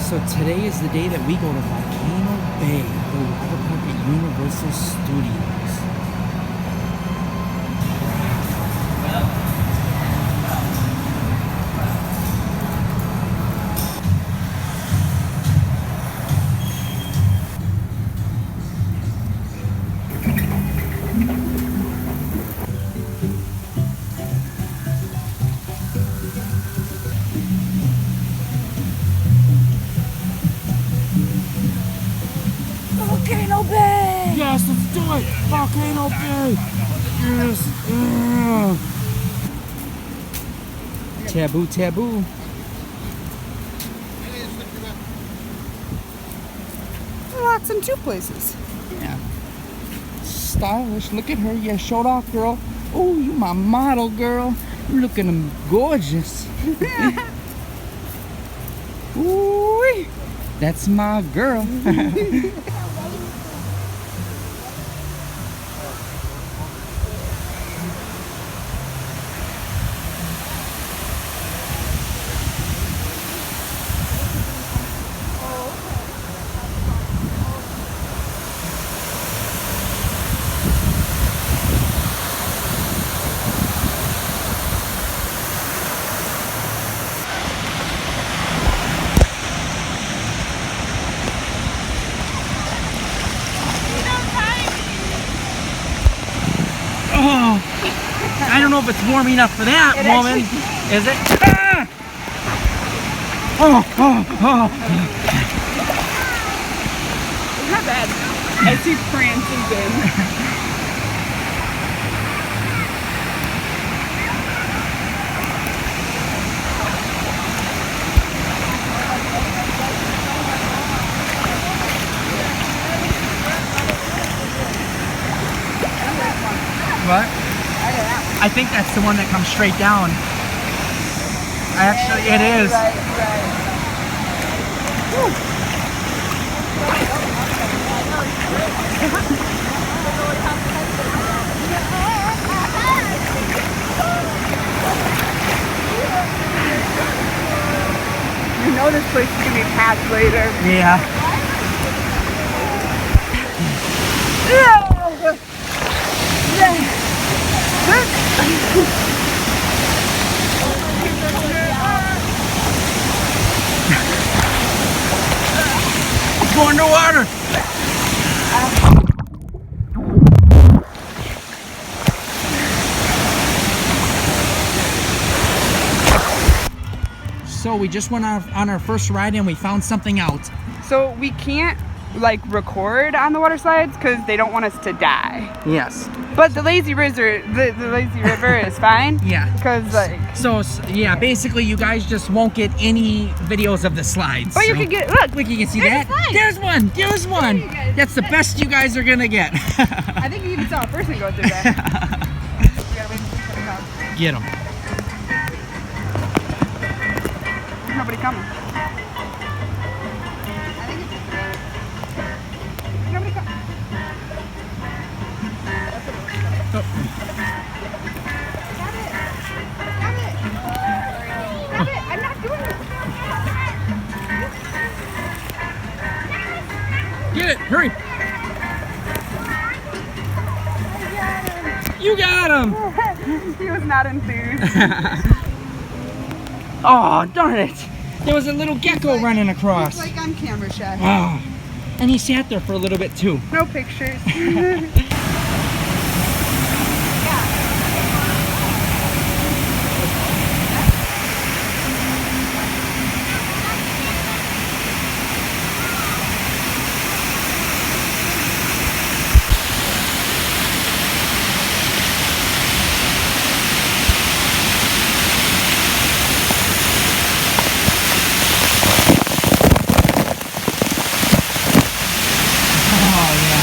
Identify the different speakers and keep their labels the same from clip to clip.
Speaker 1: So today is the day that we go to Volcano Bay, the water park at Universal Studios. Volcano Bay! Yes, let's do it! Volcano Bay! Yes! Taboo, taboo.
Speaker 2: Lots in two places.
Speaker 1: Yeah. Stylish. Look at her. Yeah, showed off, girl. Oh, you my model, girl. You're looking gorgeous. Ooh, that's my girl. Oh, I don't know if it's warm enough for that, woman. Is it? Ah! Oh, oh, oh.
Speaker 2: It's not bad. As he prances in.
Speaker 1: What? I think that's the one that comes straight down. Actually, it is.
Speaker 2: You know this place is gonna be packed later.
Speaker 1: Yeah. Let's go underwater. So we just went on our first ride and we found something out.
Speaker 2: So we can't like record on the water slides because they don't want us to die.
Speaker 1: Yes.
Speaker 2: But the lazy river, the lazy river is fine.
Speaker 1: Yeah.
Speaker 2: Because like.
Speaker 1: So yeah, basically you guys just won't get any videos of the slides.
Speaker 2: But you can get look.
Speaker 1: You can see
Speaker 2: There's
Speaker 1: that.
Speaker 2: a slide.
Speaker 1: There's one. There's one.
Speaker 2: There you go.
Speaker 1: That's the best you guys are gonna get.
Speaker 2: I think you even saw a person go through that. We gotta wait until they come.
Speaker 1: Get them.
Speaker 2: There's nobody coming. Nobody coming.
Speaker 1: Oh.
Speaker 2: Stop it! I'm not doing it!
Speaker 1: Get it! Hurry! You got him!
Speaker 2: He was not enthused.
Speaker 1: Oh, darn it! There was a little gecko running across.
Speaker 2: Like on camera, Chef.
Speaker 1: Oh. And he sat there for a little bit too.
Speaker 2: No pictures.
Speaker 1: Oh, yeah.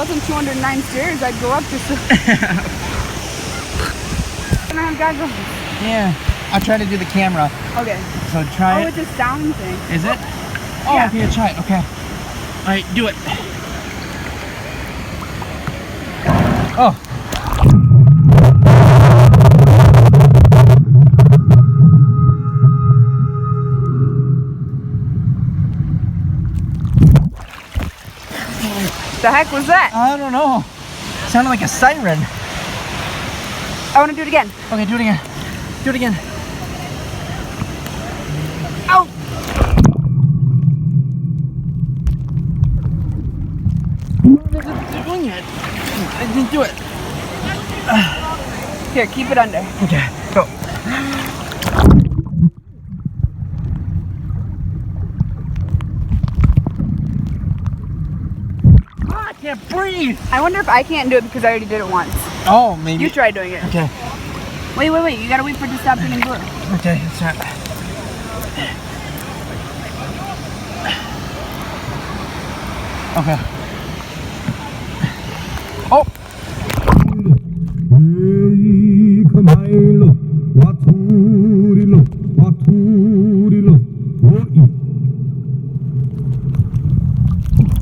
Speaker 2: wasn't 209 stairs, I'd go up just to... And I have goggles.
Speaker 1: Yeah. I'll try to do the camera.
Speaker 2: Okay.
Speaker 1: So try it.
Speaker 2: Oh, it's a sound thing.
Speaker 1: Is it? Oh,
Speaker 2: yeah.
Speaker 1: Okay, try it. Okay. All right, do it. Oh.
Speaker 2: The heck was that?
Speaker 1: I don't know. Sounded like a siren.
Speaker 2: I want to do it again.
Speaker 1: Okay, do it again. Do it again. Ow! Doing it. I didn't do it.
Speaker 2: Here, keep it under.
Speaker 1: Okay, go. I can't breathe.
Speaker 2: I wonder if I can't do it because I already did it once.
Speaker 1: Oh, maybe.
Speaker 2: You try doing it.
Speaker 1: Okay.
Speaker 2: Wait. You gotta wait for it to stop getting blue.
Speaker 1: Okay, that's right. Okay. Oh.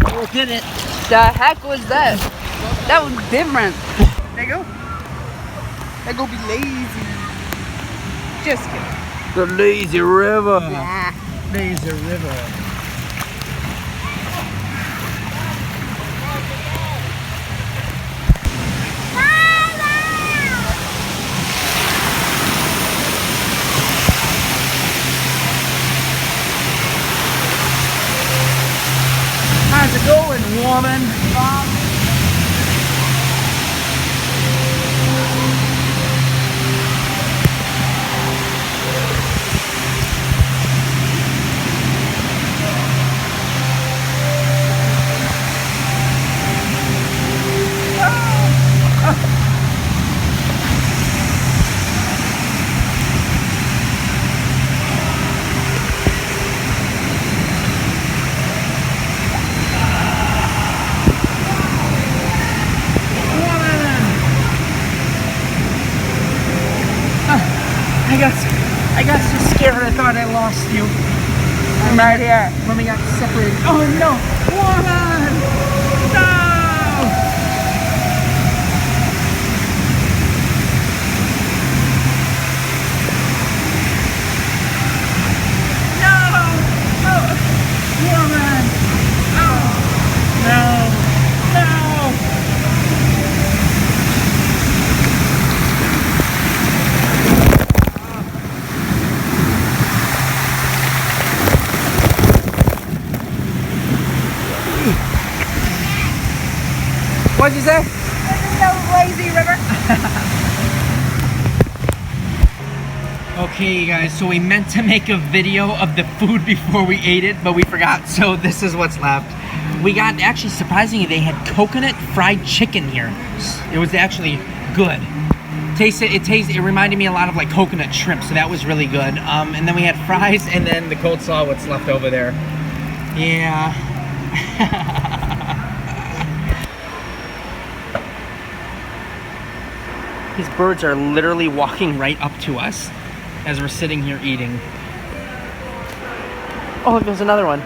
Speaker 1: Oh, did it.
Speaker 2: The heck was that? That was different. There you go. There go be lazy. Just kidding.
Speaker 1: The lazy river.
Speaker 2: Nah.
Speaker 1: Lazy river. How's it going, woman? I got so scared I thought I lost you.
Speaker 2: I'm right here.
Speaker 1: When we got separated. Oh no! Woman! No! No! Oh! Woman! Oh! No! No! What'd you say?
Speaker 2: This is the lazy river.
Speaker 1: Okay, you guys, so we meant to make a video of the food before we ate it, but we forgot, so this is what's left. We got, actually, surprisingly, they had coconut fried chicken here. It was actually good. It reminded me a lot of like coconut shrimp, so that was really good. And then we had fries, and then the coleslaw, what's left over there. Yeah. These birds are literally walking right up to us as we're sitting here eating. Oh, there's another one.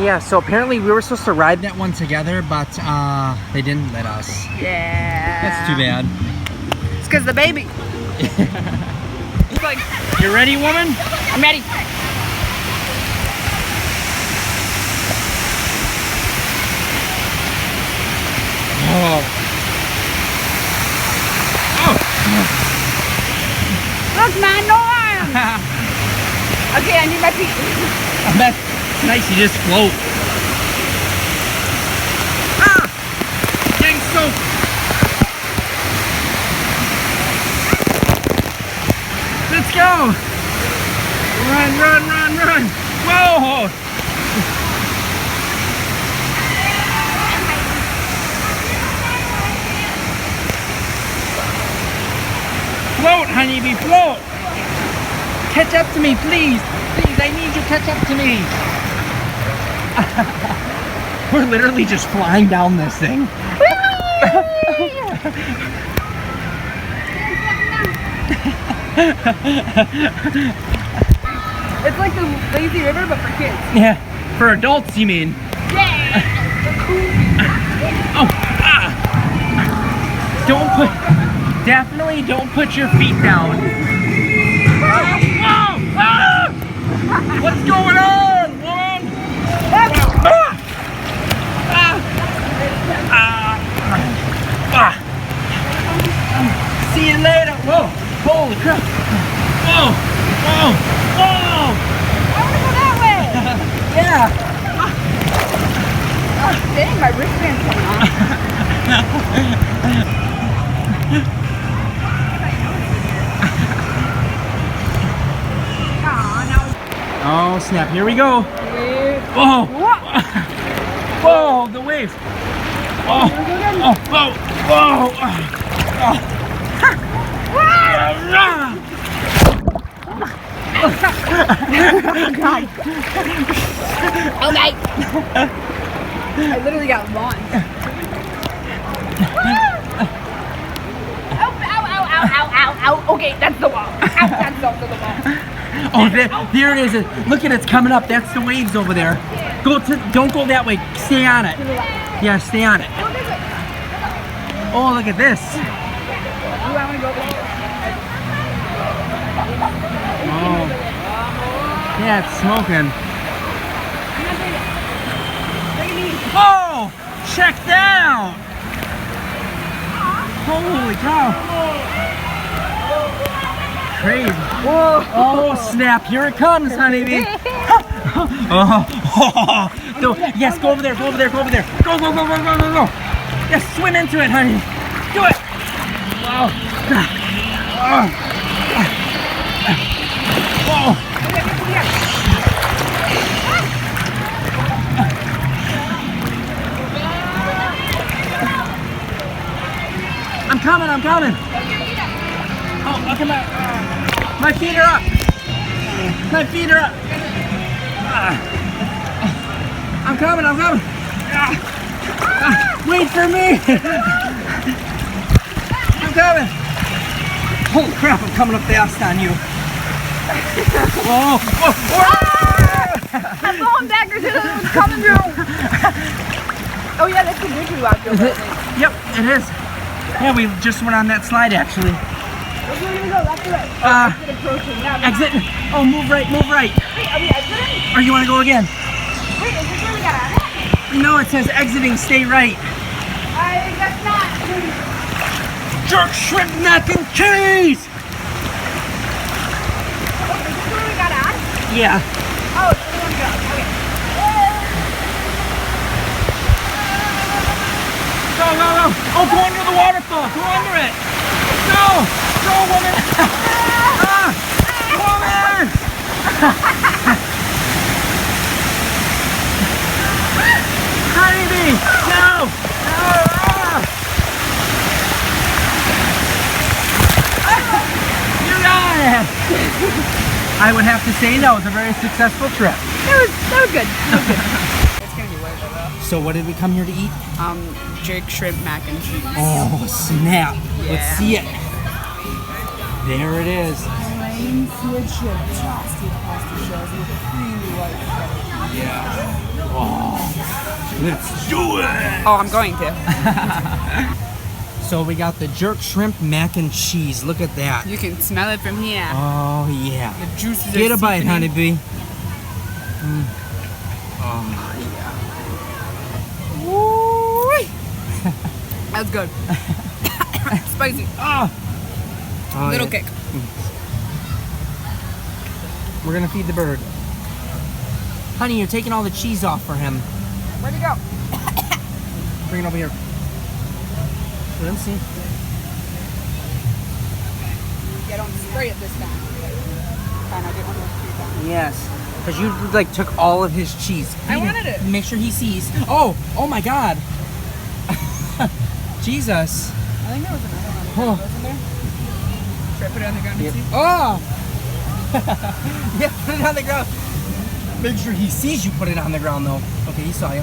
Speaker 1: Yeah, so apparently we were supposed to ride that one together, but they didn't let us.
Speaker 2: Yeah.
Speaker 1: That's too bad.
Speaker 2: It's because the baby. It's like,
Speaker 1: You ready, woman?
Speaker 2: I'm ready.
Speaker 1: Oh.
Speaker 2: Look, man, no arms. Okay, I need my feet.
Speaker 1: I bet it's nice you just float. Ah! Getting soaked. Let's go! Run, run, run, run! Whoa! Float, honeybee, float. Catch up to me, please. Please, I need you to catch up to me. We're literally just flying down this thing.
Speaker 2: It's like the lazy river, but for kids.
Speaker 1: Yeah, for adults, you mean?
Speaker 2: Yeah.
Speaker 1: Oh, ah. Definitely don't put your feet down. Whoa, ah. What's going on, woman? Ah. See you later. Whoa, holy crap. Whoa, whoa, whoa.
Speaker 2: I want to go that way.
Speaker 1: Yeah.
Speaker 2: Dang, my wristband's coming off.
Speaker 1: Oh snap, here we go. Whoa. Whoa, the wave. Oh, oh, whoa, whoa. Oh.
Speaker 2: God. Okay. I literally got launched. Ow, ow, ow, ow, ow, ow. Okay, that's the wall. Ow, that's also the wall.
Speaker 1: Oh, there it is. Look at it, it's coming up. That's the waves over there. Don't go that way. Stay on it. Yeah, stay on it. Oh, look at this. Oh. Yeah, it's smoking. Oh, check that out. Holy cow. Crazy. Whoa. Oh, snap. Here it comes, honeybee. Oh. Yes, go over there, go over there, go over there. Go, go, go, go, go, go, go. Yes, swim into it, honey. Do it. Wow. Whoa. I'm coming, I'm coming. Oh, look at my feet are up. My feet are up. I'm coming, I'm coming. Wait for me. I'm coming. Holy crap, I'm coming up fast on you. Whoa, whoa, whoa.
Speaker 2: I'm going backwards and it's coming through. Oh yeah, that's the big out there.
Speaker 1: Yep, it is. Yeah, we just went on that slide actually.
Speaker 2: Where's we gonna go? Left or right? Exit approaching. Yeah,
Speaker 1: exit. Oh, move right, move right.
Speaker 2: Wait, are we exiting?
Speaker 1: Or you want to go again?
Speaker 2: Wait, is this where we got on?
Speaker 1: No, it says exiting, stay right.
Speaker 2: I guess not.
Speaker 1: Jerk shrimp mac and cheese!
Speaker 2: Oh, is this where we got on?
Speaker 1: Yeah.
Speaker 2: Oh, it's where we got on. Okay.
Speaker 1: Go, go, go. Oh, go under the waterfall. Go under it. Go. Go, woman. Woman. Honeybee. No. You got it. I would have to say that was a very successful trip.
Speaker 2: That was good. That was good. It's gonna be way better.
Speaker 1: So what did we come here to eat?
Speaker 2: Jake shrimp mac and cheese.
Speaker 1: Oh, snap.
Speaker 2: Yeah.
Speaker 1: Let's see it. There it is.
Speaker 2: Plain fantastic pasta shells with creamy white cheddar.
Speaker 1: Yeah. Oh, let's do it.
Speaker 2: Oh, I'm going to.
Speaker 1: So we got the jerk shrimp mac and cheese. Look at that.
Speaker 2: You can smell it from here.
Speaker 1: Oh, yeah.
Speaker 2: The juices
Speaker 1: Get
Speaker 2: are
Speaker 1: a bite,
Speaker 2: seeping in.
Speaker 1: honeybee. Oh,
Speaker 2: That was good. Spicy.
Speaker 1: oh.
Speaker 2: Little
Speaker 1: yeah.
Speaker 2: kick.
Speaker 1: We're gonna feed the bird. Honey, you're taking all the cheese off for him.
Speaker 2: Where'd he go?
Speaker 1: Bring it over here. Let him see.
Speaker 2: Yeah, don't spray it this time. Fine, I'll get one of those 3 times.
Speaker 1: Yes. Because you like took all of his cheese.
Speaker 2: I wanted it.
Speaker 1: Make sure he sees. Oh my God. Jesus.
Speaker 2: I think there was another one.
Speaker 1: Oh.
Speaker 2: Wasn't there? Should I put it on the ground and see?
Speaker 1: Oh! Yeah, put it on the ground. Make sure he sees you put it on the ground, though. Okay, he saw you.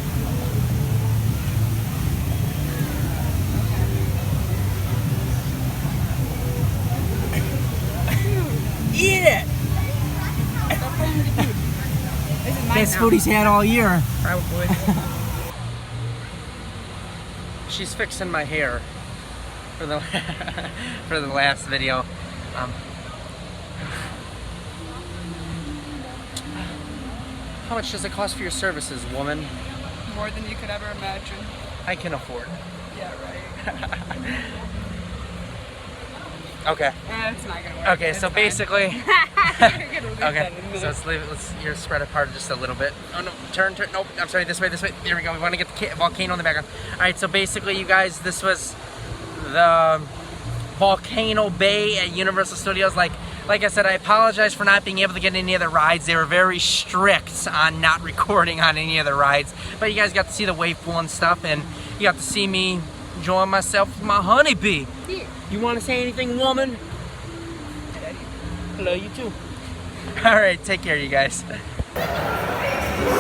Speaker 1: Eat it!
Speaker 2: This is mine
Speaker 1: Best
Speaker 2: now.
Speaker 1: food he's had all year.
Speaker 2: Probably.
Speaker 1: She's fixing my hair for the for the last video. How much does it cost for your services, woman?
Speaker 2: More than you could ever imagine.
Speaker 1: I can afford.
Speaker 2: Yeah, right.
Speaker 1: Okay.
Speaker 2: It's not gonna work.
Speaker 1: Okay, so basically. Okay, so let's leave it. Let's here spread apart just a little bit. Oh no, turn. Nope. I'm sorry. This way. There we go. We want to get the volcano in the background. All right. So basically, you guys, this was the Volcano Bay at Universal Studios. Like I said, I apologize for not being able to get any of the rides. They were very strict on not recording on any of the rides. But you guys got to see the wave pool and stuff, and you got to see me enjoying myself with my honeybee.
Speaker 2: Yeah.
Speaker 1: You want to say anything, woman? Hello, you too. All right, take care, you guys.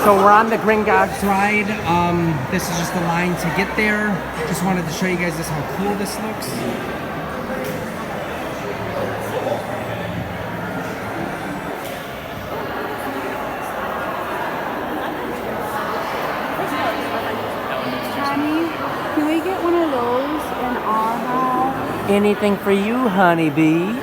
Speaker 1: So we're on the Gringotts ride. This is just the line to get there. Just wanted to show you guys just how cool this looks.
Speaker 2: Honey, can we get one of those in our house?
Speaker 1: Anything for you, honeybee?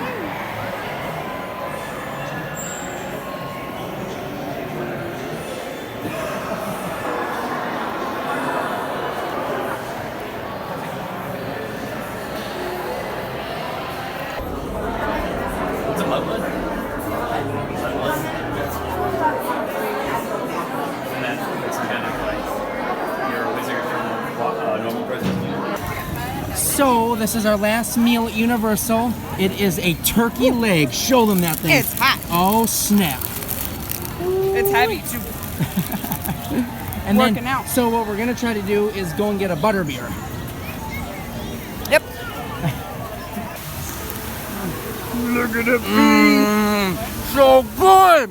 Speaker 1: So this is our last meal at Universal. It is a turkey leg. Show them that thing.
Speaker 2: It's hot.
Speaker 1: Oh snap!
Speaker 2: It's heavy too.
Speaker 1: And
Speaker 2: Working
Speaker 1: then,
Speaker 2: out.
Speaker 1: so what we're gonna try to do is go and get a butterbeer.
Speaker 2: Yep.
Speaker 1: Look at it. So good.